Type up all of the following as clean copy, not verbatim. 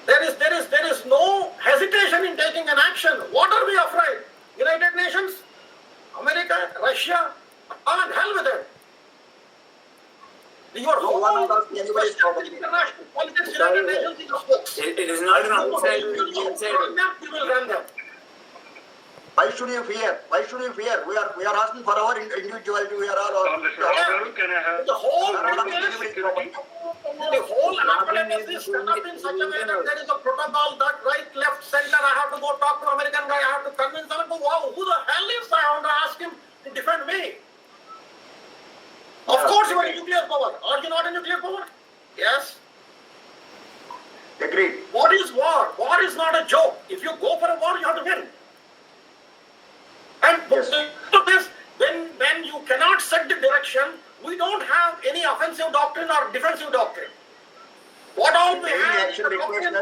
There is no hesitation in taking an action. What are we afraid? United Nations, America, Russia, and hell with it. Your whole international politics, United Nations is a hoax. It is not an outside, it is inside. You will run them. Why should you fear? Why should you fear? We are asking for our individuality. We are all. Can I have The whole apparatus is set up in such a way that there is a protocol that right, left, center. I have to go talk to American guy. I have to convince them. Wow, who the hell is I want to ask him to defend me? Of course, you are a nuclear power. Are you not a nuclear power? Yes. Agreed. What is war? War is not a joke. If you go for a war, you have to win. And Yes. to this, when you cannot set the direction, we don't have any offensive doctrine or defensive doctrine. What all we have is the doctrine.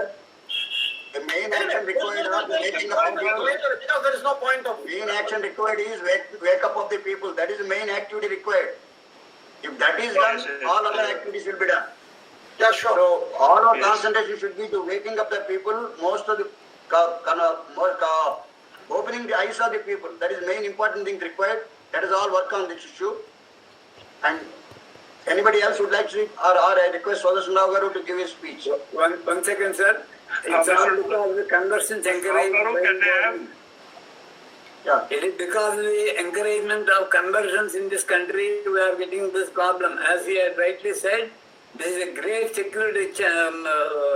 The main action required is the waking up of people. Because there is no point of Main action required is wake up of the people. That is the main activity required. If that is done, all other activities will be done. Yeah, sure. So all our concentration should be to waking up the people. Most of the opening the eyes of the people. That is the main important thing required. Let us all work on this issue. And anybody else would like to, or I request Sodashan Rao Garu to give his speech. One second, sir. It's all because the conversions encourage. Yeah. It is because of the encouragement of conversions in this country we are getting this problem. As he had rightly said, there is a great security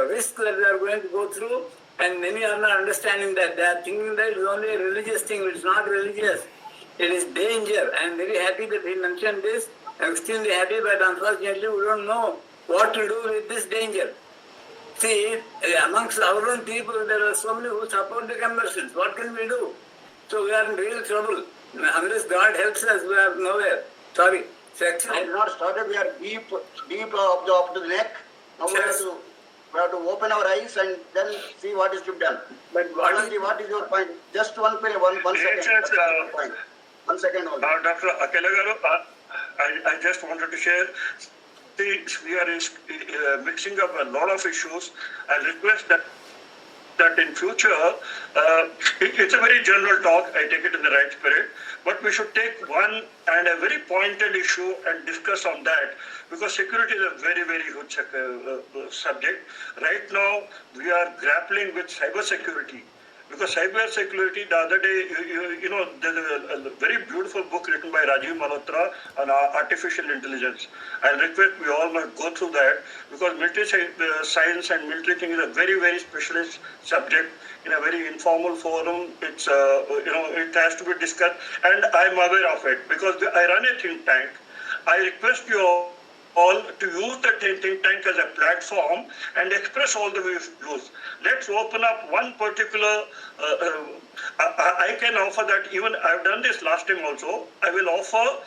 risk that we are going to go through, and many are not understanding that. They are thinking that it is only a religious thing. It is not religious. It is danger. I am very happy that he mentioned this. I am extremely happy, but unfortunately we don't know what to do with this danger. See, amongst our own people, there are so many who support the conversions. What can we do? So we are in real trouble. Unless God helps us, we are nowhere. Sorry. I have not started. We are deep up to the neck. Now Yes. we have to open our eyes and then see what is to be done. But What is your point? Just one second. Point. 1 second only. Dr. Akelagaru, I just wanted to share. See, we are mixing up a lot of issues. I request that in future, it's a very general talk, I take it in the right spirit, but we should take one and a very pointed issue and discuss on that, because security is a very, very huge subject. Right now, we are grappling with cyber security. Because cyber security, the other day, there's a very beautiful book written by Rajiv Malhotra on artificial intelligence. I request we all must go through that, because military science and military thing is a very, very specialist subject in a very informal forum. It's, it has to be discussed, and I'm aware of it because I run a think tank. I request you all to use the think tank as a platform and express all the views. Let's open up one particular, I can offer that, even I've done this last time also, I will offer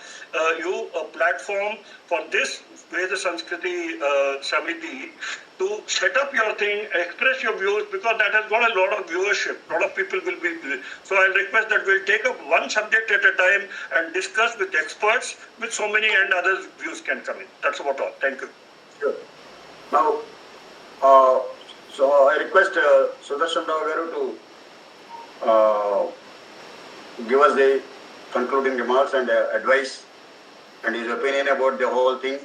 you a platform for this Veda Sanskriti Samiti to set up your thing, express your views, because that has got a lot of viewership. A lot of people will be. So I'll request that we'll take up one subject at a time and discuss with experts, with so many and other views can come in. That's about all. Thank you. Sure. Now, so I request Sudarshan Rao Garu to give us the concluding remarks and advice and his opinion about the whole thing.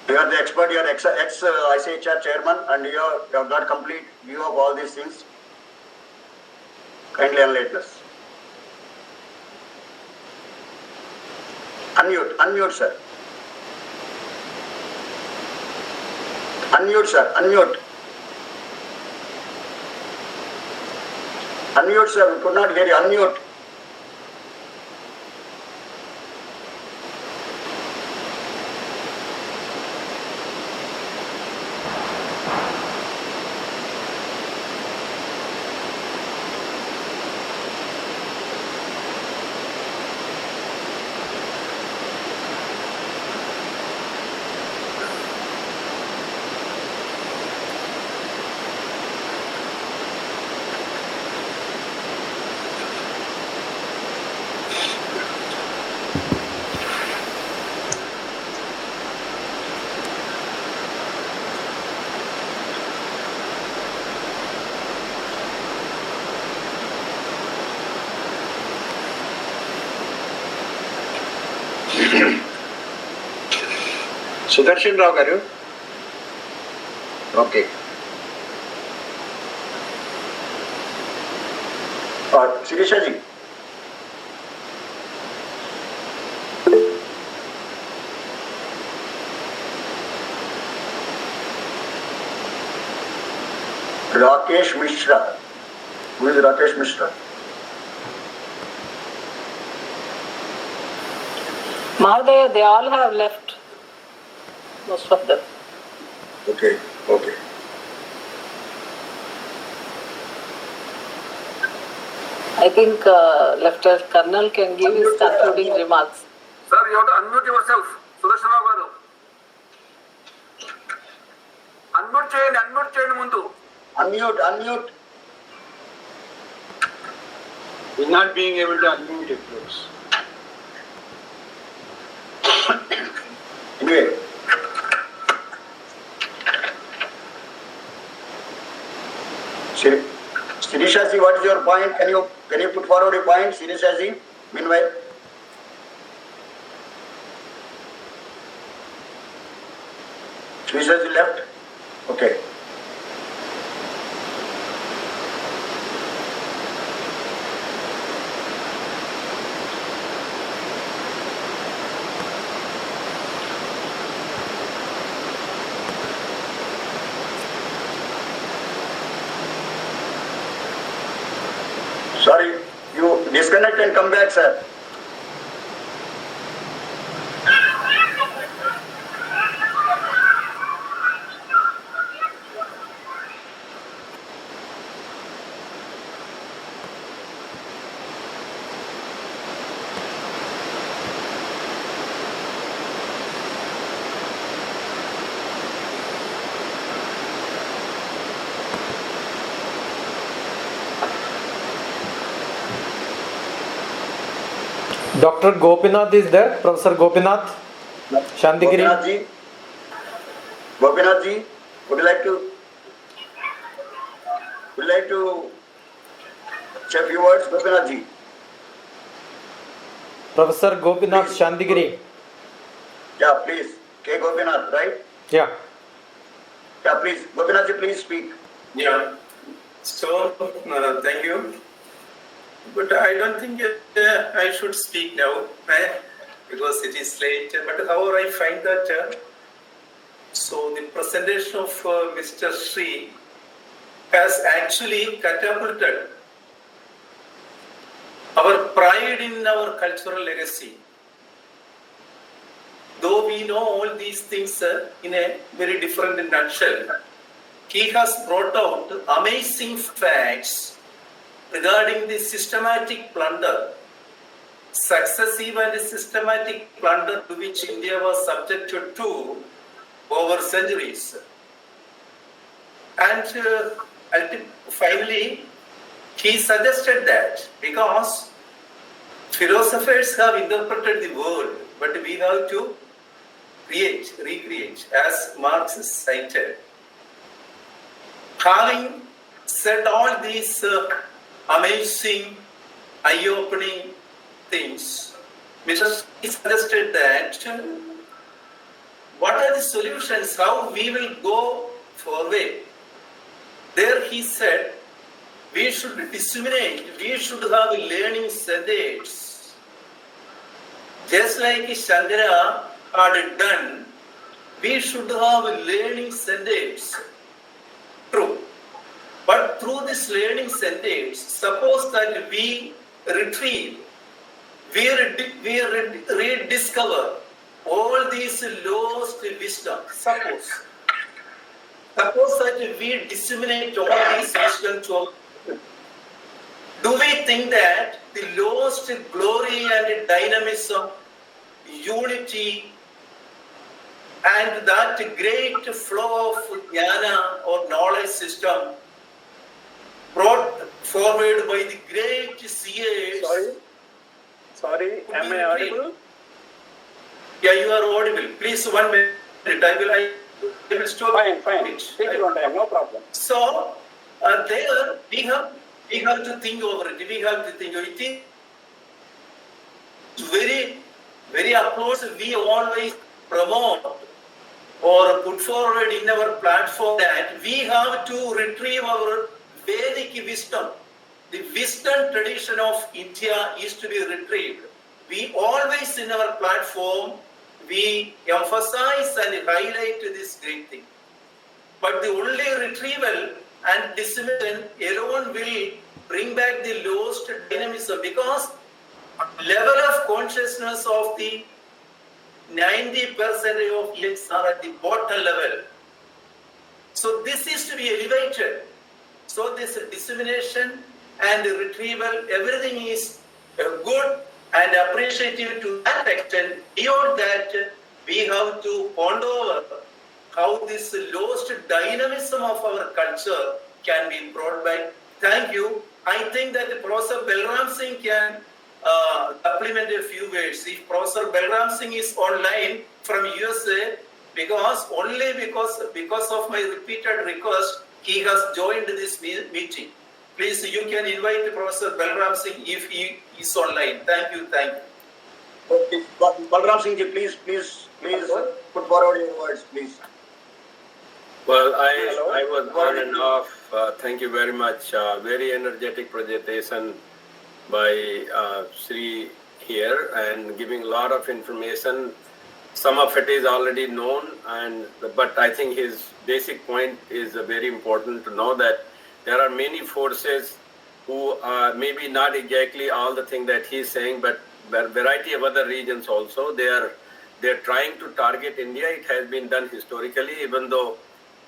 You are the expert, you are ex-ICHR chairman, and you have got complete view of all these things. Kindly enlighten us. Unmute, sir. Unmute, sir. Unmute, sir. We could not hear you. Unmute. Sudarshan Rao garu. Okay. Shiksha ji. Rakesh Mishra. Who is Rakesh Mishra? Mahadaya, they all have left. Most of them. Okay, okay. I think Lieutenant Colonel can give his concluding remarks. Sir, you have to unmute yourself. Sudarshan Rao garu. Unmute cheyandi mundu. Unmute. He's not being able to unmute it, folks. Anyway. Shiksha ji, what is your point? Can you put forward a point, Shiksha ji? Meanwhile. Shiksha ji left? Okay. Sorry, you disconnect and come back, sir. Dr. Gopinath is there, Professor Gopinath, Santhigiri. Gopinath ji, would you like to say a few words, Gopinath ji? Professor Gopinath, Santhigiri. Yeah, please. K. Gopinath, right? Yeah. Yeah, please. Gopinath ji, please speak. Yeah. So, thank you. But I don't think I should speak now because it is late. But however, I find that so the presentation of Mr. Sri has actually catapulted our pride in our cultural legacy. Though we know all these things in a very different nutshell, he has brought out amazing facts regarding the systematic plunder, successive and systematic plunder to which India was subjected to over centuries. And finally, he suggested that because philosophers have interpreted the world, but we have to recreate, as Marx cited. Having said all these amazing, eye-opening things, Mr. suggested that what are the solutions, how we will go forward. There he said, we should disseminate, we should have learning standards. Just like Shankara had done, we should have learning standards. True. But through this learning standards, suppose that we retrieve, we rediscover all these lost wisdom. Suppose that we disseminate all these wisdom to, do we think that the lost glory and dynamism, unity, and that great flow of jnana or knowledge system brought forward by the great seers. Sorry, am I audible? Yeah, you are audible. Please, 1 minute. I will stop. Fine. Take your own time, no problem. So, there we have to think over it. We have to think over it. It's very, very, of course, we always promote or put forward in our platform that we have to retrieve our Vedic wisdom. The wisdom tradition of India is to be retrieved. We always in our platform, we emphasize and highlight this great thing. But the only retrieval and dissemination alone will bring back the lost dynamism, because level of consciousness of the 90% of Indians are at the bottom level. So this is to be elevated. So this dissemination and retrieval, everything is good and appreciative to that extent. Beyond that, we have to ponder over how this lost dynamism of our culture can be brought back. Thank you. I think that Professor Balram Singh can supplement a few words. If Professor Balram Singh is online from USA, because of my repeated request, he has joined this meeting. Please, you can invite Professor Balram Singh if he is online. Thank you. Okay. Balram Singh ji, please put forward your words, please. Well, I was on and off. Thank you very much. Very energetic presentation by Sri here, and giving a lot of information. Some of it is already known, but I think his basic point is very important to know that there are many forces who maybe not exactly all the thing that he's saying, but a variety of other regions also. They're trying to target India. It has been done historically, even though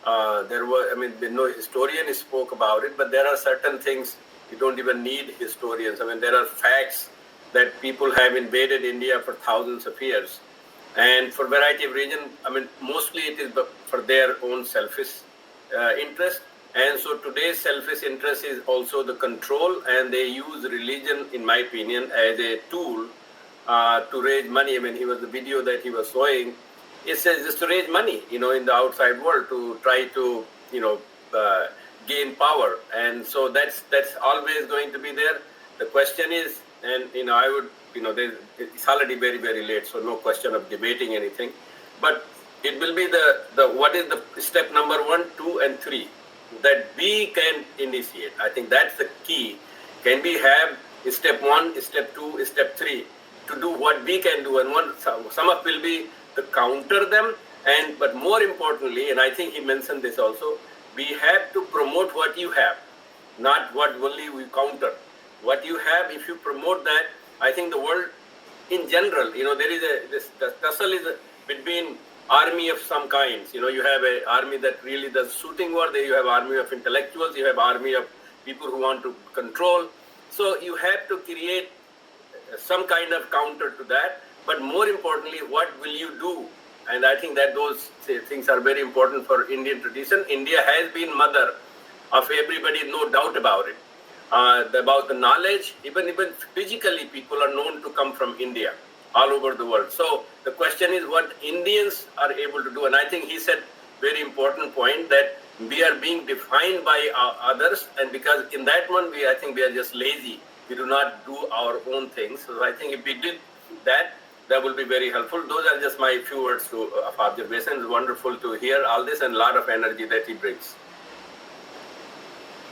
no historian spoke about it, but there are certain things you don't even need historians. There are facts that people have invaded India for thousands of years. And for a variety of reasons, mostly it is for their own selfish interest. And so today's selfish interest is also the control, and they use religion, in my opinion, as a tool to raise money. The video that he was showing, it says just to raise money, in the outside world, to try to, gain power. And so that's always going to be there. The question is, and I would, it's already very, very late, so no question of debating anything. But it will be the what is the step number 1, 2, and 3 that we can initiate. I think that's the key. Can we have step 1, step 2, step 3 to do what we can do? And some of will be to counter them, but more importantly, and I think he mentioned this also, we have to promote what you have, not what only we counter. What you have, if you promote that, I think the world in general, there is the tussle is between army of some kinds. You have an army that really does shooting war, there you have army of intellectuals, you have army of people who want to control. So you have to create some kind of counter to that. But more importantly, what will you do? And I think that those things are very important for Indian tradition. India has been mother of everybody, no doubt about it. About the knowledge, even physically, people are known to come from India, all over the world. So the question is what Indians are able to do. And I think he said very important point that we are being defined by others. And because in that one, I think we are just lazy. We do not do our own things. So I think if we did that will be very helpful. Those are just my few words of observation. It's wonderful to hear all this and a lot of energy that he brings.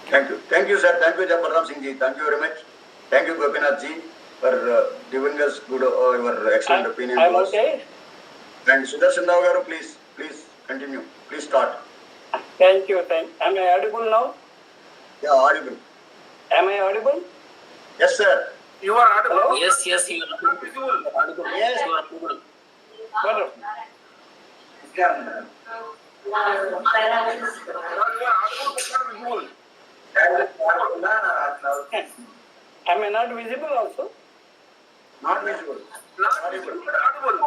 Thank you, sir. Thank you, Balram Singh ji. Thank you very much. Thank you, Gopinath ji, for giving us good your excellent opinion. I'm okay. And Sudarshan Rao garu, please continue. Please start. Thank you. Am I audible now? Yeah, audible. Am I audible? Yes, sir. You are audible. Hello? Yes, you are. Yes, you are audible. Wonderful. You are audible. Am I not visible also? Not visible. Not visible, but audible.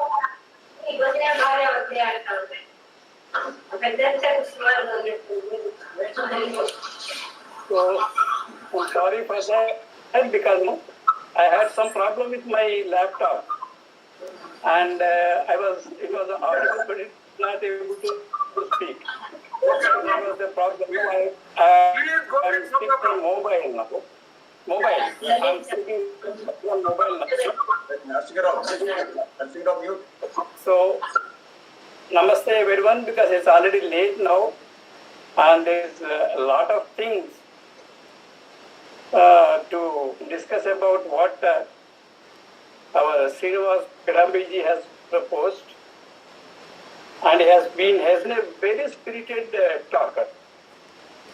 So, I'm sorry for that because I had some problem with my laptop, and it was audible, but it's not able to speak. That was the problem. I'm speaking mobile now. I'm speaking on mobile now. Nursing Rao, mute. So, namaste everyone, because it's already late now and there's a lot of things to discuss about what our Srinivas Kidambi ji has proposed, and he has been a very spirited talker.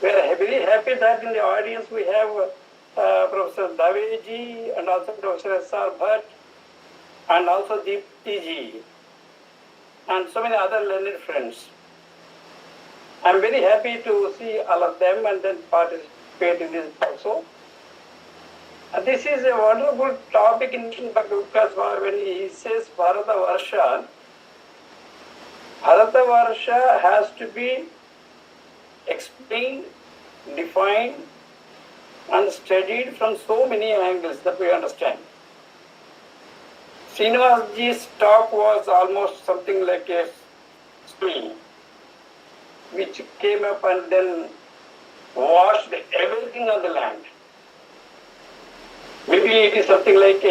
We are very happy that in the audience we have Professor Dave ji and also Professor S.R. Bhatt and also Deepti ji and so many other learned friends. I am very happy to see all of them and then participate in this also. This is a wonderful topic in because when he says Bharatavarsha, Bharatavarsha has to be explained, defined and studied from so many angles that we understand. Srinivas ji's talk was almost something like a stream which came up and then washed everything on the land. Maybe it is something like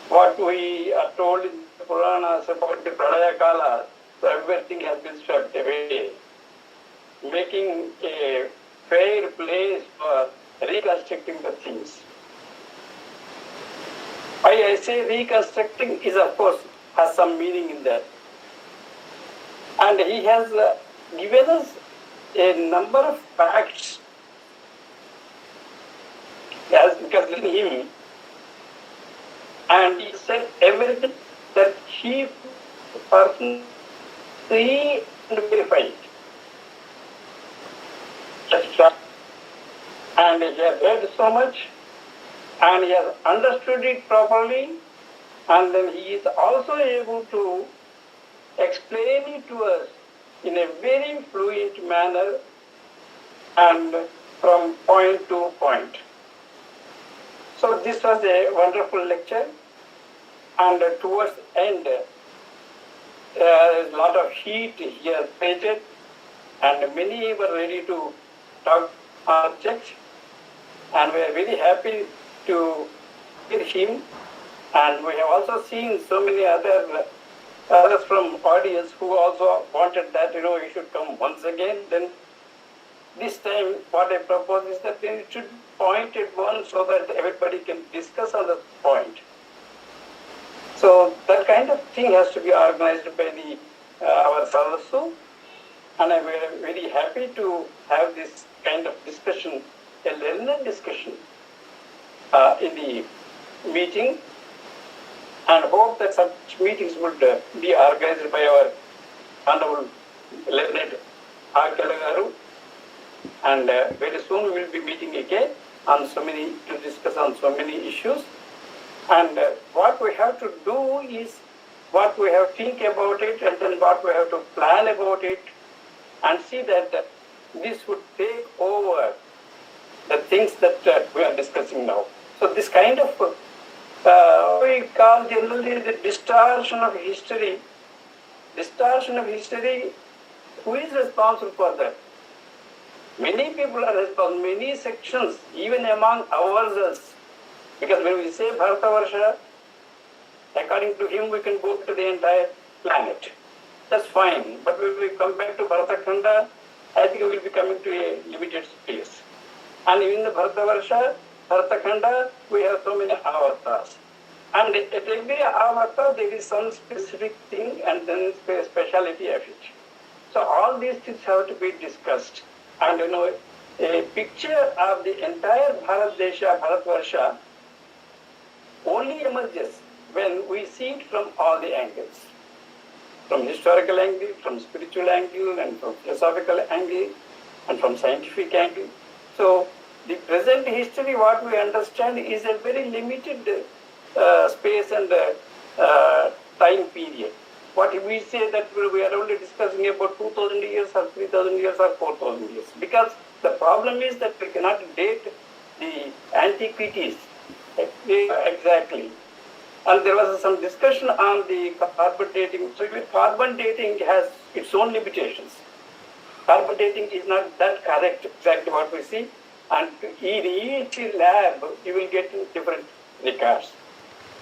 what we are told in the Puranas about the Pradaya Kala, so everything has been swept away, making a fair place for reconstructing the things. Why I say reconstructing is, of course, has some meaning in that. And he has given us a number of facts because in him, and he said everything that he personally and verified. And he has read so much and he has understood it properly, and then he is also able to explain it to us in a very fluent manner and from point to point. So this was a wonderful lecture, and towards the end, a lot of heat he has created, and many were ready to talk on subject, and we are very happy to hear him. And we have also seen so many others from audience who also wanted that, he should come once again. Then this time what I propose is that it should be pointed one so that everybody can discuss on the point. So that kind of thing has to be organized by our Savasu, and I'm very happy to have this kind of discussion, a learned discussion in the meeting, and hope that such meetings would be organized by our Honorable Learned R. Kalagaru, and very soon we will be meeting again to discuss on so many issues. And what we have to do is what we have to think about it, and then what we have to plan about it, and see that this would take over the things that we are discussing now. So this kind of we call generally the distortion of history. Distortion of history, who is responsible for that? Many people are responsible, many sections, even among ourselves. Because when we say Bharatavarsha, according to him, we can go to the entire planet. That's fine. But when we come back to Bharatakhanda, I think we will be coming to a limited space. And in the Bharatavarsha, Bharatakhanda, we have so many avatars. And at every avatar, there is some specific thing and then speciality of it. So all these things have to be discussed. And a picture of the entire Bharatvarsha only emerges when we see it from all the angles. From historical angle, from spiritual angle, and from philosophical angle, and from scientific angle. So the present history, what we understand, is a very limited space and time period. What if we say that we are only discussing about 2,000 years or 3,000 years or 4,000 years? Because the problem is that we cannot date the antiquities exactly. And there was some discussion on the carbon dating. So carbon dating has its own limitations. Carbon dating is not that correct, exactly what we see. And in each lab, you will get different records.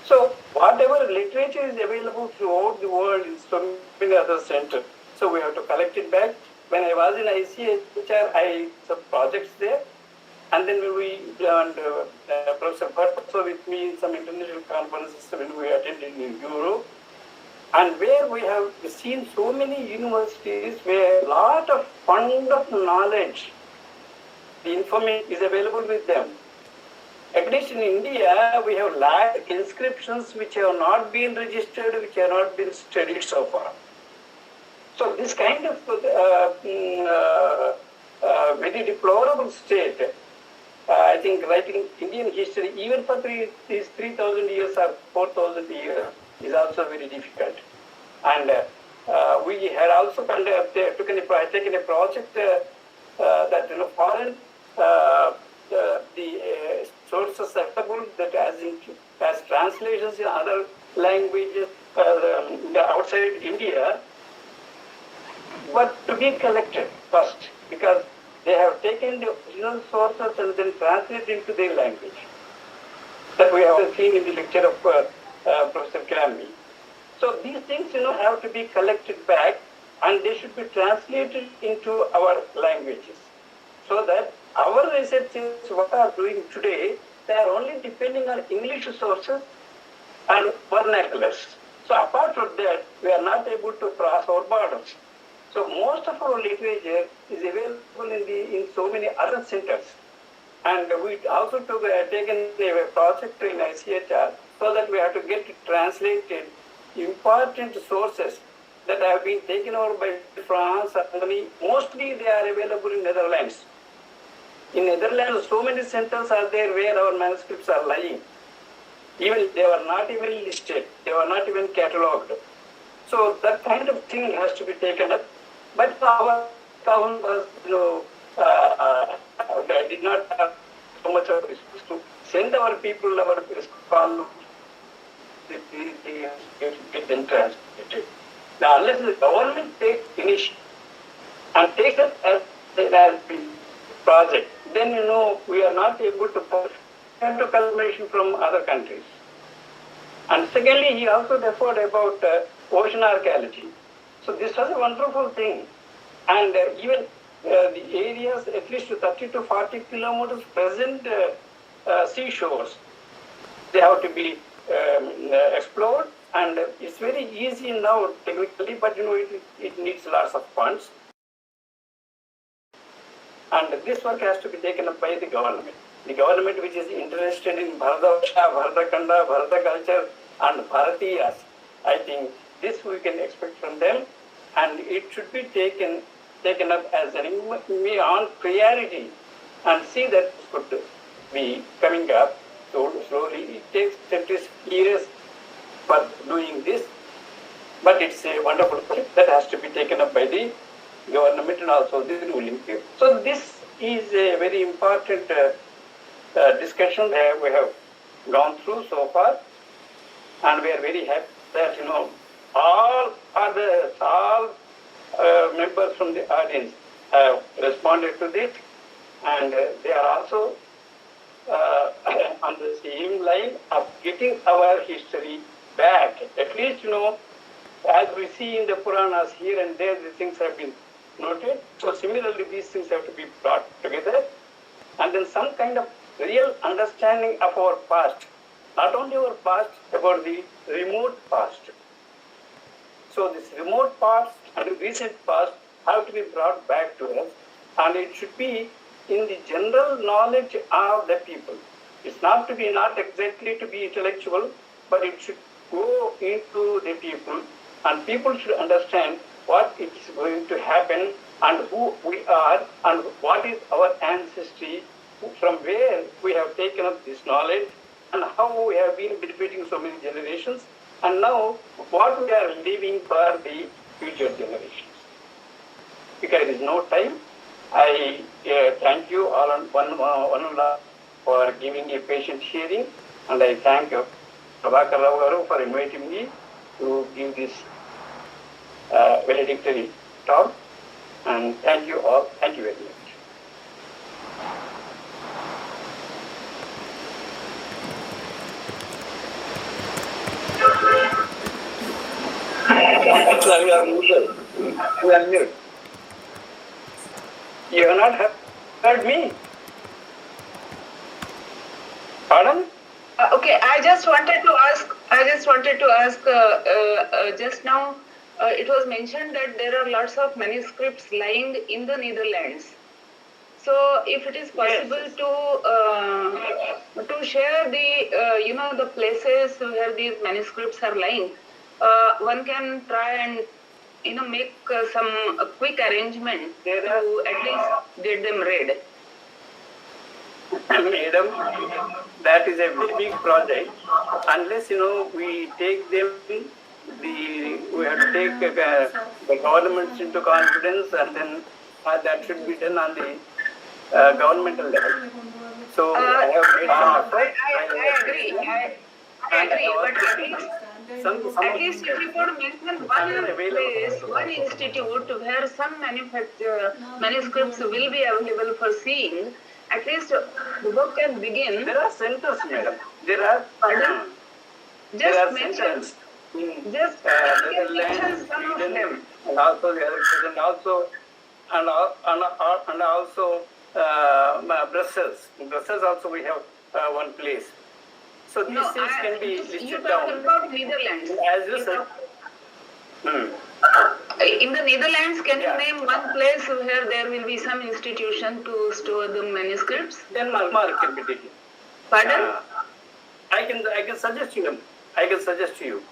So whatever literature is available throughout the world in so many other centers, so we have to collect it back. When I was in ICHR, I did some projects there, and then Professor Bhatt also with me in some international conferences when we attended in Europe, and where we have seen so many universities where a lot of fund of knowledge, the information is available with them. At least in India, we have large inscriptions which have not been registered, which have not been studied so far. So this kind of very deplorable state, I think writing Indian history, even for these 3,000 years or 4,000 years, is also very difficult. And we had also taken a project that foreign the sources available that as translations in other languages outside India, but to be collected first, because they have taken the original sources and then translated into their language. That we have seen in the lecture of Professor Kidambi. So these things, have to be collected back, and they should be translated into our languages, so that our researchers, what are doing today, they are only depending on English sources and vernaculars. So apart from that, we are not able to cross our borders. So most of our literature is available in so many other centers. And we also taken a project in ICHR so that we have to get translated important sources that have been taken over by France, Germany. Mostly they are available in Netherlands. In Netherlands, so many centers are there where our manuscripts are lying. Even they were not even listed, they were not even catalogued. So that kind of thing has to be taken up. But our town was, did not have so much of resources to send our people, our scholars, get them translated. Now, unless the government takes initiative and takes it as a project, then we are not able to have to confirmation from other countries. And secondly, he also referred about ocean archaeology. So this was a wonderful thing. And even the areas, at least 30 to 40 kilometers present seashores, they have to be explored. And it's very easy now technically, but it needs lots of funds. And this work has to be taken up by the government. The government which is interested in Bharatavarsha, Bharatakanda, Bharata culture, and Bharatiyas, I think this we can expect from them, and it should be taken up as on priority, and see that it could be coming up so slowly. It takes at least years for doing this, but it's a wonderful project that has to be taken up by the government and also the ruling people. So this is a very important discussion that we have gone through so far, and we are very happy that all members from the audience have responded to this, and they are also on the same line of getting our history back. At least as we see in the Puranas here and there, the things have been noted. So similarly, these things have to be brought together, and then some kind of real understanding of our past, not only our past, about the remote past. So this remote past and recent past have to be brought back to us, and it should be in the general knowledge of the people. It's not exactly to be intellectual, but it should go into the people, and people should understand what is going to happen and who we are and what is our ancestry, from where we have taken up this knowledge and how we have been benefiting so many generations, and now what we are leaving for the future generations. Because there is no time, I thank you all on one and all for giving a patient hearing, and I thank Prabhakar Rao Garu for inviting me to give this valedictory talk, and thank you all. Thank you very much. You unmute. You have not heard me? Pardon? Okay, I just wanted to ask, just now, it was mentioned that there are lots of manuscripts lying in the Netherlands. So, if it is possible to share the, the places where these manuscripts are lying, one can try and, make some quick arrangement to at least get them read. Madam, that is a very big project. Unless we take them, we have to take the governments into confidence, and then that should be done on the governmental level. So I have made some effort. I agree. I agree, but at least if you could mention one place, one institute where some manuscripts will be available for seeing, at least the work can begin. There are centers, madam. There are. Just mention some of them. And also the other, and also Brussels. In Brussels also we have one place. So these things can be listed down. You're talking about Netherlands. As you said. In the Netherlands, can you name one place where there will be some institution to store the manuscripts? Denmark can be taken. Pardon? I can suggest to you. I can suggest to you.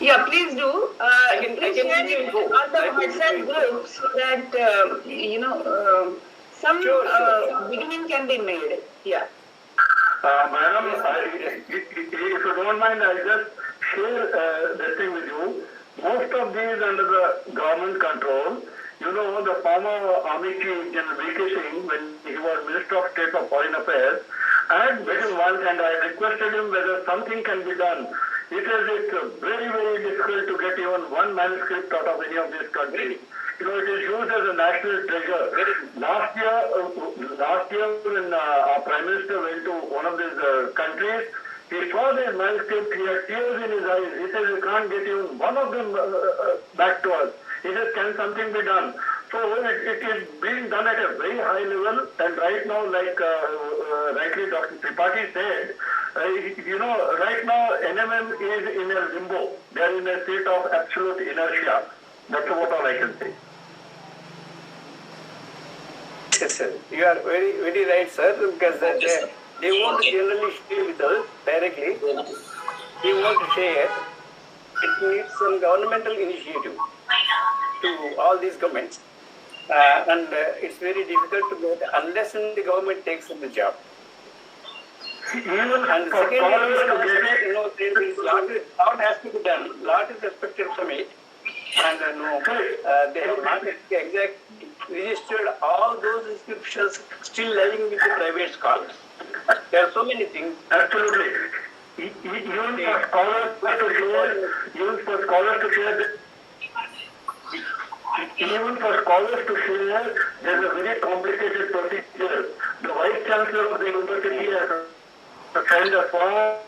Yeah, please do. Please share it go. on the WhatsApp group so that some beginning can be made. Yeah. Madam, if you don't mind, I'll just share this thing with you. Most of these under the government control. The former Army Chief General V.K. Singh, when he was Minister of State for Foreign Affairs, I had met him once and I requested him whether something can be done. It's very, very difficult to get even one manuscript out of any of these countries. It is used as a national treasure. Last year when our Prime Minister went to one of these countries, he saw this manuscript, he had tears in his eyes. He said, we can't get even one of them back to us. He said, can something be done? So it is being done at a very high level, and right now, like rightly Dr. Tripathi said, right now NMM is in a limbo. They are in a state of absolute inertia. That's about all I can say. Yes, sir. You are very, very right, sir, because they won't generally share with us directly. They won't share. It needs some governmental initiative to all these governments. And it's very difficult to get unless the government takes the job. And secondly, there is lot has to be done. Lot is expected from it. And they have not exactly registered all those inscriptions still lying with the private scholars. There are so many things. Absolutely. Even for scholars to share, there's a very complicated procedure. The Vice Chancellor of the University has signed a form.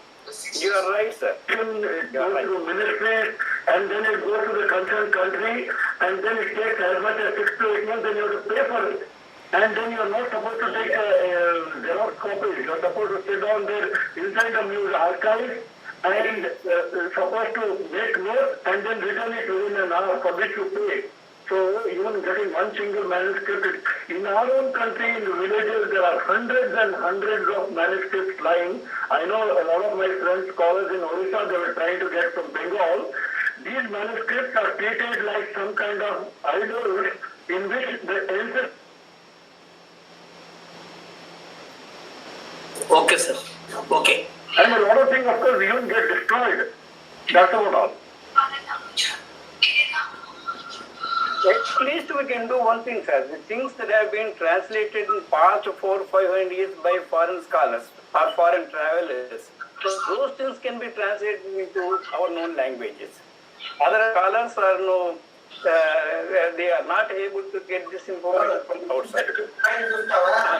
You are right, sir. It goes through ministries, and then it goes to the concerned country, and then it takes as much as 6 to 8 months, and you have to pay for it. And then you are not supposed to take Xerox copies. You are supposed to sit down there inside the news archive and supposed to make notes and then return it within an hour for which you pay. So even getting one single manuscript, in our own country, in the villages, there are hundreds and hundreds of manuscripts lying. I know a lot of my friends, scholars in Odisha, they were trying to get from Bengal. These manuscripts are treated like some kind of idols in which the ancestors. Okay, sir. Okay. And a lot of things, of course, even get destroyed. That's about all. At least we can do one thing, sir. The things that have been translated in past 400-500 years by foreign scholars or foreign travelers, so those things can be translated into our known languages. Other scholars are they are not able to get this information from outside. And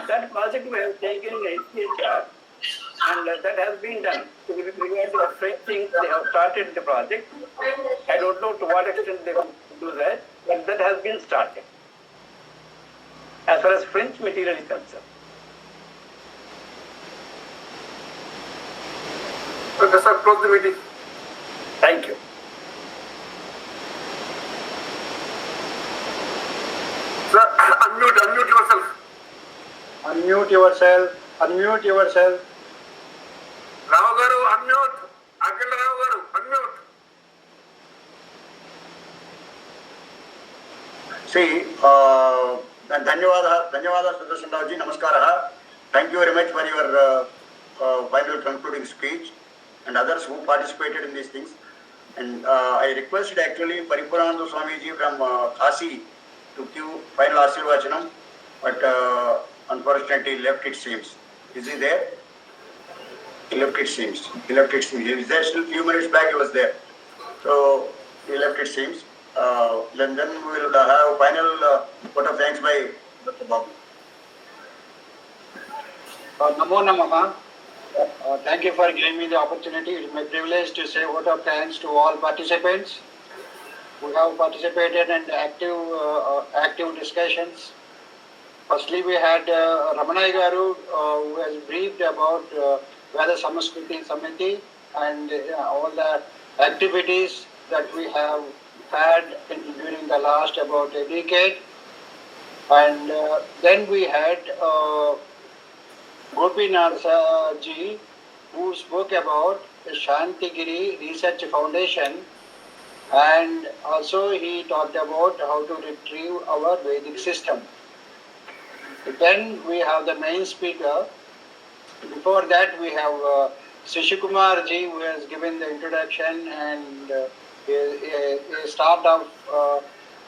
that project we have taken in HCHR, and that has been done. With regard to the French things, they have started the project. I don't know to what extent they will do that. been started as far as French material is concerned. Okay, sir, close the meeting. Thank you. Sir, unmute yourself. Unmute yourself. Unmute yourself. Rao garu, unmute. Akhil Rao garu, unmute. See, धन्यवाद Sudarshan Rao ji, namaskara. Thank you very much for your final concluding speech and others who participated in these things. And I requested actually Paripurana Swami ji from Kasi to give final Ashirvachanam, but unfortunately he left, it seems. Is he there? He left, it seems. He was there still few minutes back, he was there. So he left, it seems. Then we will have final vote of thanks by Dr. Babu. Namo Namah. Thank you for giving me the opportunity. It is my privilege to say vote of thanks to all participants who have participated in active discussions. Firstly, we had Ramanai Garu who has briefed about Veda Samaskriti Samiti and all the activities that we have had during the last about a decade. And then we had Gopinath ji, who spoke about the Santhigiri Research Foundation, and also he talked about how to retrieve our Vedic system. Then we have the main speaker. Before that we have Srishikumar ji, who has given the introduction and a start of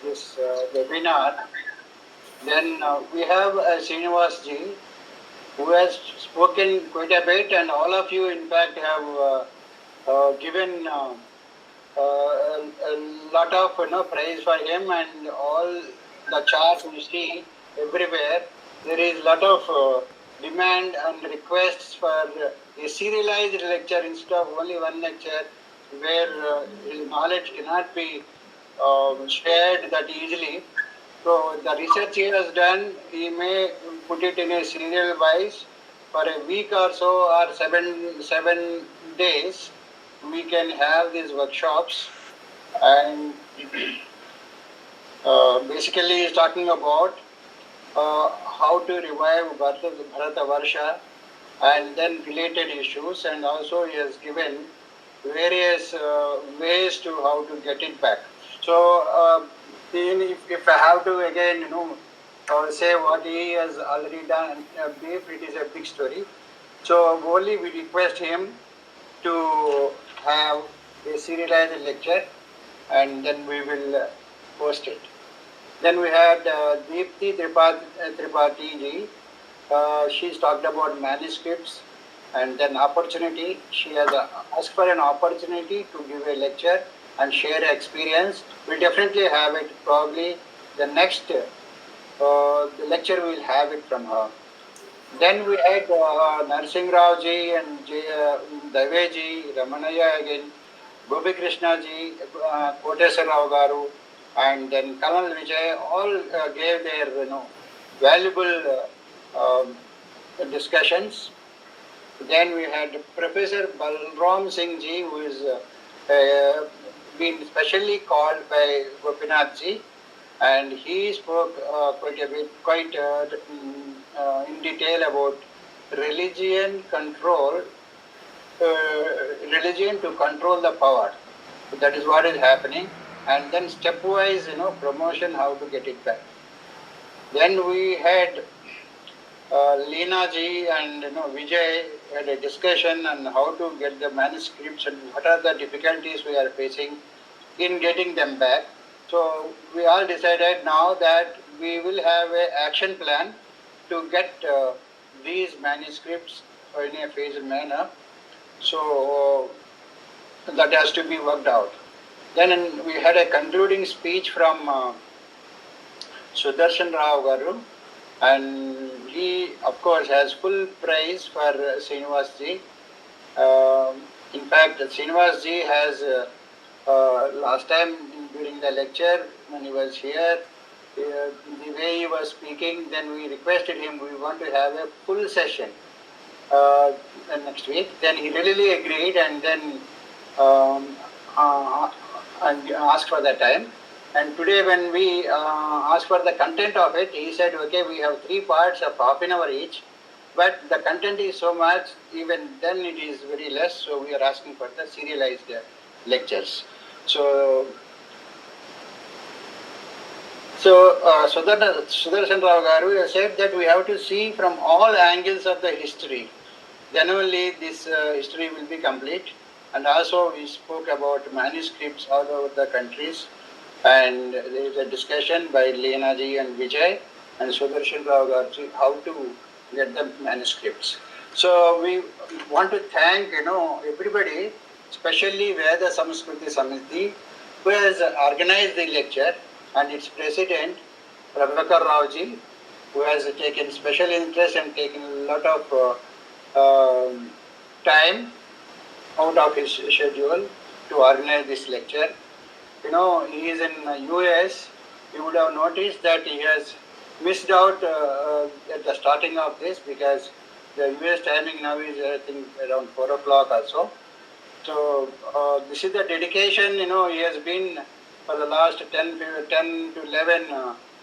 this webinar. Then we have Srinivas ji, who has spoken quite a bit, and all of you in fact have given a lot of praise for him, and all the charts we see everywhere. There is a lot of demand and requests for a serialized lecture instead of only one lecture, where his knowledge cannot be shared that easily. So the research he has done, he may put it in a serial wise for a week or so, or seven days. We can have these workshops, and basically he's talking about how to revive Bharatavarsha and then related issues, and also he has given various ways to how to get it back. So if I have to again say what he has already done, brief, it is a big story. So only we request him to have a serialized lecture, and then we will post it. Then we had Deepti Tripathi ji. She's talked about manuscripts and then opportunity. She has asked for an opportunity to give a lecture and share experience. We'll definitely have it, probably the next the lecture we'll have it from her. Then we had Narsingh Rao ji and Dave ji, Ramanaya again, Gopi Krishna ji, Koteswar Rao Garu, and then Kanal Vijay, all gave their valuable discussions. Then we had Professor Balram Singh ji, who is been specially called by Gopinath ji, and he spoke quite a bit, in detail about religion to control the power. So that is what is happening, and then stepwise, promotion, how to get it back. Then we had Leena ji and Vijay had a discussion on how to get the manuscripts and what are the difficulties we are facing in getting them back. So we all decided now that we will have an action plan to get these manuscripts in a phased manner. So that has to be worked out. Then we had a concluding speech from Sudarshan Rao Garu, and he of course has full praise for Srinivas ji. In fact, Srinivas ji has last time during the lecture when he was here, the way he was speaking, then we requested him, we want to have a full session next week. Then he readily agreed, and then and asked for that time. And today when we asked for the content of it, he said, okay, we have 3 parts of half an hour each, but the content is so much, even then it is very less, so we are asking for the serialized lectures. So Sudarshan Rao Garu has said that we have to see from all angles of the history. Then only this history will be complete. And also we spoke about manuscripts all over the countries. And there is a discussion by Leena ji and Vijay and Sudarshan Rao Garu how to get the manuscripts. So we want to thank everybody, especially Veda Samskriti Samiti, who has organized the lecture, and its president, Prabhakar Rao ji, who has taken special interest and taken a lot of time out of his schedule to organize this lecture. He is in US. You would have noticed that he has missed out at the starting of this, because the US timing now is, I think, around 4 o'clock or so. So this is the dedication. He has been for the last 10 to 11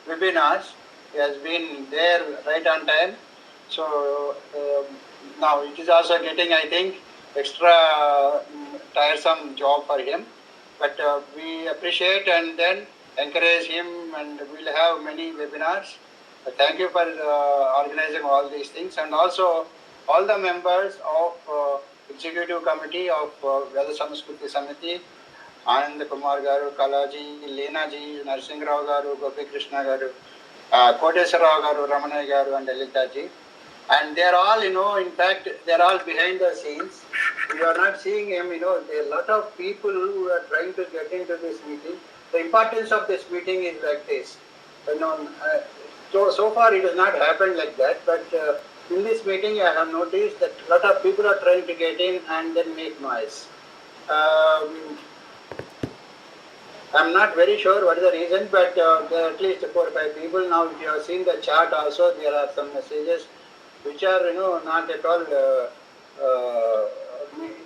webinars. He has been there right on time. So now it is also getting, I think, extra tiresome job for him. But we appreciate and then encourage him, and we'll have many webinars. Thank you for organizing all these things, and also all the members of Executive Committee of Veda Samskriti Samiti, Anand Kumar Garu, Kalaji, Leena ji, Narsingh Rao Garu, Gopi Krishna Garu, Kodeswara Rao Garu, Ramana Garu, and Lalitha ji. And they are all, in fact, they are all behind the scenes. You are not seeing him, there are a lot of people who are trying to get into this meeting. The importance of this meeting is like this. So far it has not happened like that, but in this meeting I have noticed that a lot of people are trying to get in and then make noise. I'm not very sure what is the reason, but there are at least 4 or 5 people. Now, if you have seen the chat also, there are some messages which are, not at all,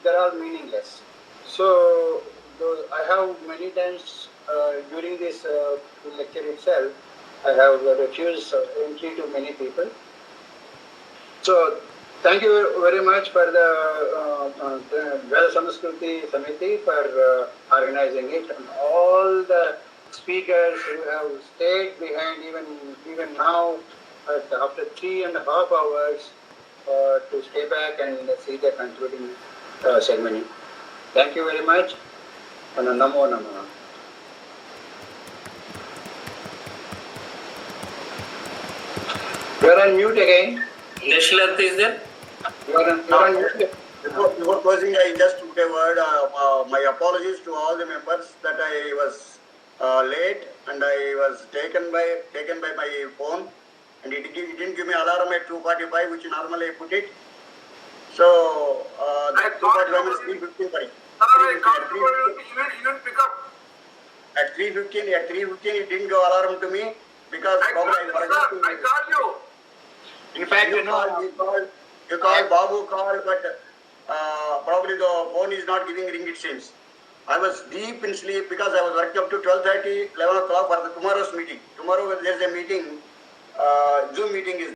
they're all meaningless. So, I have many times during this lecture itself, I have refused entry to many people. So, thank you very much for the Veda Samskriti Samiti for organizing it, and all the speakers who have stayed behind even now after 3.5 hours to stay back and see the concluding ceremony. Thank you very much. And Namo Namo. You are on mute again. Neshlath is there? Before closing, I just took a word. My apologies to all the members that I was late and I was taken by my phone, and it didn't give me alarm at 2:45, which normally I put it. So that 2:45 is 3:15. Sorry. At 3:15, it didn't go alarm to me because probably I forgot to. I called you. In fact, you called, Babu called, but probably the phone is not giving ring, it seems. I was deep in sleep because I was working up to 12:30, 11 o'clock for the tomorrow's meeting. Tomorrow there is a meeting, Zoom meeting is